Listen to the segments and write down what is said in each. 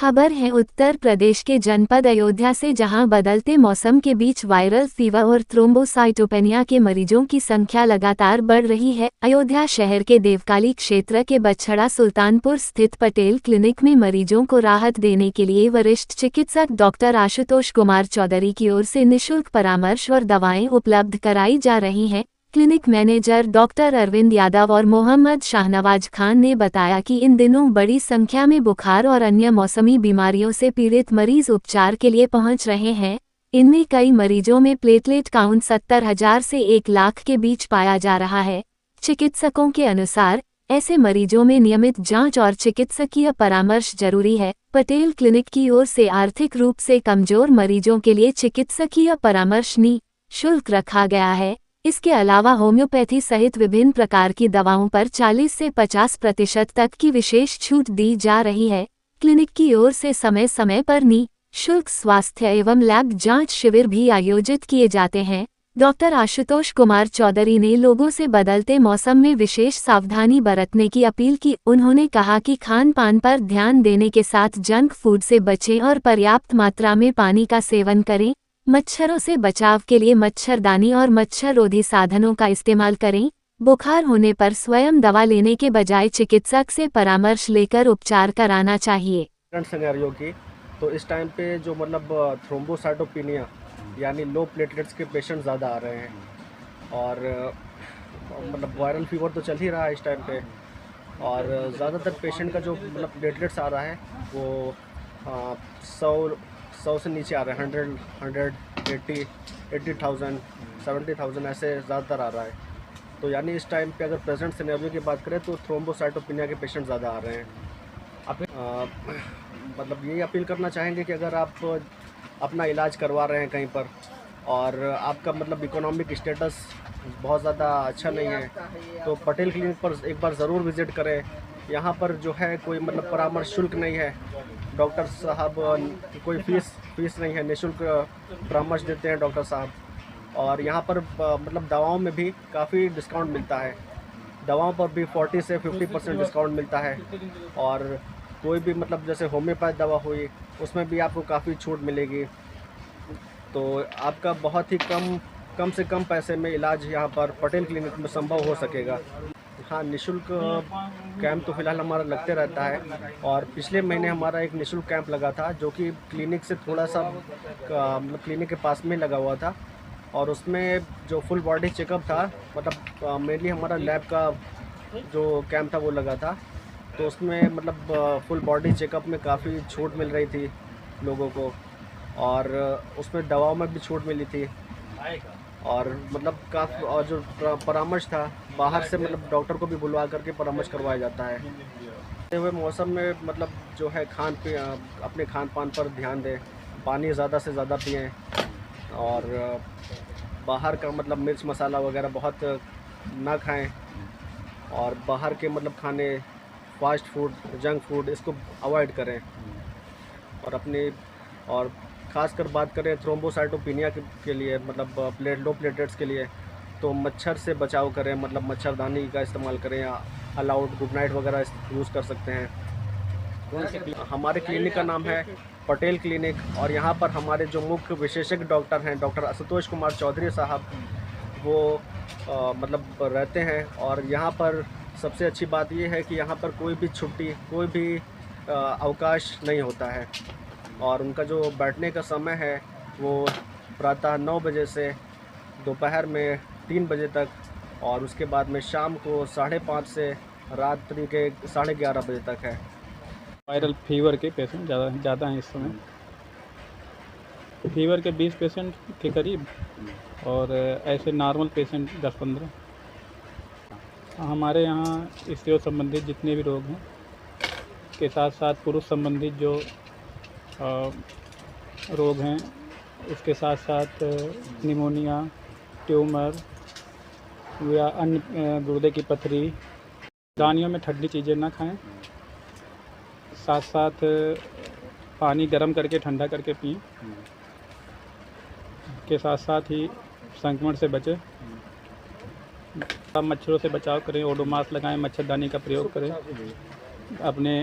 खबर है उत्तर प्रदेश के जनपद अयोध्या से, जहां बदलते मौसम के बीच वायरल फीवर और थ्रोम्बोसाइटोपेनिया के मरीजों की संख्या लगातार बढ़ रही है। अयोध्या शहर के देवकाली क्षेत्र के बछड़ा सुल्तानपुर स्थित पटेल क्लिनिक में मरीजों को राहत देने के लिए वरिष्ठ चिकित्सक डॉक्टर आशुतोष कुमार चौधरी की ओर से निःशुल्क परामर्श और दवाएं उपलब्ध कराई जा रही हैं। Clinic manager doctor Arvind Yadav और मोहम्मद शाहनवाज खान ने बताया कि इन दिनों बड़ी संख्या में बुखार और अन्य मौसमी बीमारियों से पीड़ित मरीज उपचार के लिए पहुंच रहे हैं। इनमें कई मरीजों में प्लेटलेट काउंट 70,000 से 1 लाख के बीच पाया जा रहा है। चिकित्सकों के अनुसार ऐसे मरीजों में नियमित जांच और चिकित्सकीय परामर्श जरूरी है। पटेल क्लिनिक की ओर से आर्थिक रूप से कमजोर मरीजों के लिए चिकित्सकीय परामर्श निःशुल्क रखा गया है। इसके अलावा होम्योपैथी सहित विभिन्न प्रकार की दवाओं पर 40 से 50% तक की विशेष छूट दी जा रही है। क्लिनिक की ओर से समय समय पर निःशुल्क स्वास्थ्य एवं लैब जांच शिविर भी आयोजित किए जाते हैं। डॉक्टर आशुतोष कुमार चौधरी ने लोगों से बदलते मौसम में विशेष सावधानी बरतने की अपील की। उन्होंने कहा कि खान पान पर ध्यान देने के साथ जंक फूड से बचें और पर्याप्त मात्रा में पानी का सेवन करें। मच्छरों से बचाव के लिए मच्छरदानी और मच्छररोधी साधनों का इस्तेमाल करें। बुखार होने पर स्वयं दवा लेने के बजाय चिकित्सक से परामर्श लेकर उपचार कराना चाहिए। करंट सिनेरियो की तो इस टाइम पे जो मतलब थ्रोम्बोसाइटोपेनिया यानी लो प्लेटलेट्स के पेशेंट ज़्यादा आ रहे हैं और मतलब वायरल फीवर तो चल ही रहा है इस टाइम पे और ज़्यादातर पेशेंट का जो मतलब प्लेटलेट्स आ रहा है वो 100 से नीचे आ रहा है। 80,000 70,000 ऐसे ज़्यादातर आ रहा है। तो यानी इस टाइम पे अगर प्रेजेंट सिनेरियो की बात करें तो थ्रोम्बोसाइटोपेनिया के पेशेंट ज़्यादा आ रहे हैं। मतलब यही अपील करना चाहेंगे कि अगर आप अपना इलाज करवा रहे हैं कहीं पर और आपका मतलब इकोनॉमिक स्टेटस बहुत ज़्यादा अच्छा नहीं है तो पटेल क्लिनिक पर एक बार ज़रूर विज़िट करें। यहाँ पर जो है कोई मतलब परामर्श शुल्क नहीं है। डॉक्टर साहब कोई फीस नहीं है, निःशुल्क परामर्श देते हैं डॉक्टर साहब। और यहाँ पर मतलब दवाओं में भी काफ़ी डिस्काउंट मिलता है। दवाओं पर भी 40 से 50% डिस्काउंट मिलता है और कोई भी मतलब जैसे होम्योपैथ दवा हुई उसमें भी आपको काफ़ी छूट मिलेगी। तो आपका बहुत ही कम से कम पैसे में इलाज यहाँ पर पटेल क्लिनिक में संभव हो सकेगा। हाँ, निःशुल्क कैंप तो फ़िलहाल हमारा लगते रहता है और पिछले महीने हमारा एक निःशुल्क कैंप लगा था जो कि क्लिनिक से थोड़ा सा मतलब क्लिनिक के पास में लगा हुआ था और उसमें जो फुल बॉडी चेकअप था मतलब मेनली हमारा लैब का जो कैंप था वो लगा था। तो उसमें मतलब फुल बॉडी चेकअप में काफ़ी छूट मिल रही थी लोगों को और उसमें दवाओं में भी छूट मिली थी और मतलब काफ़ी और जो परामर्श था बाहर से मतलब डॉक्टर को भी बुलवा करके परामर्श करवाया जाता है। आते हुए मौसम में मतलब जो है अपने खान पान पर ध्यान दें, पानी ज़्यादा से ज़्यादा पिएं और बाहर का मतलब मिर्च मसाला वगैरह बहुत ना खाएं और बाहर के मतलब खाने फास्ट फूड जंक फूड इसको अवॉइड करें। और ख़ासकर बात करें थ्रोम्बोसाइटोपेनिया के लिए मतलब लो प्लेटलेट्स के लिए तो मच्छर से बचाव करें, मतलब मच्छरदानी का इस्तेमाल करें या अलाउड गुड नाइट वगैरह यूज़ कर सकते हैं। हमारे क्लिनिक का नाम है पटेल क्लिनिक और यहाँ पर हमारे जो मुख्य विशेषज्ञ डॉक्टर हैं डॉक्टर आशुतोष कुमार चौधरी साहब वो मतलब रहते हैं और यहाँ पर सबसे अच्छी बात ये है कि यहाँ पर कोई भी छुट्टी कोई भी अवकाश नहीं होता है और उनका जो बैठने का समय है वो प्रातः 9 बजे से दोपहर में 3 बजे तक और उसके बाद में शाम को 5:30 से रात्रि के 11:30 बजे तक है। वायरल फीवर के पेशेंट ज़्यादा हैं इस समय। फीवर के 20 पेशेंट के करीब और ऐसे नॉर्मल पेशेंट 10-15। हमारे यहाँ स्त्रियों संबंधित जितने भी रोग हैं के साथ साथ पुरुष संबंधित जो रोग हैं उसके साथ साथ निमोनिया, ट्यूमर या अन्य गुर्दे की पथरी, दानियों में ठंडी चीज़ें ना खाएं। साथ साथ पानी गर्म करके ठंडा करके पिएं। के साथ साथ ही संक्रमण से बचें। मच्छरों से बचाव करें, ओडोमॉस लगाएं, मच्छरदानी का प्रयोग करें। अपने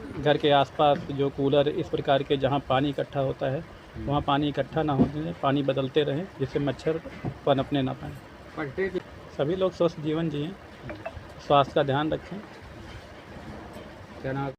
घर के आसपास जो कूलर इस प्रकार के जहाँ पानी इकट्ठा होता है वहाँ पानी इकट्ठा ना होने दें, पानी बदलते रहें जिससे मच्छर पनपने ना पाएँ। सभी लोग स्वस्थ जीवन जिएँ, स्वास्थ्य का ध्यान रखें। क्या नाम?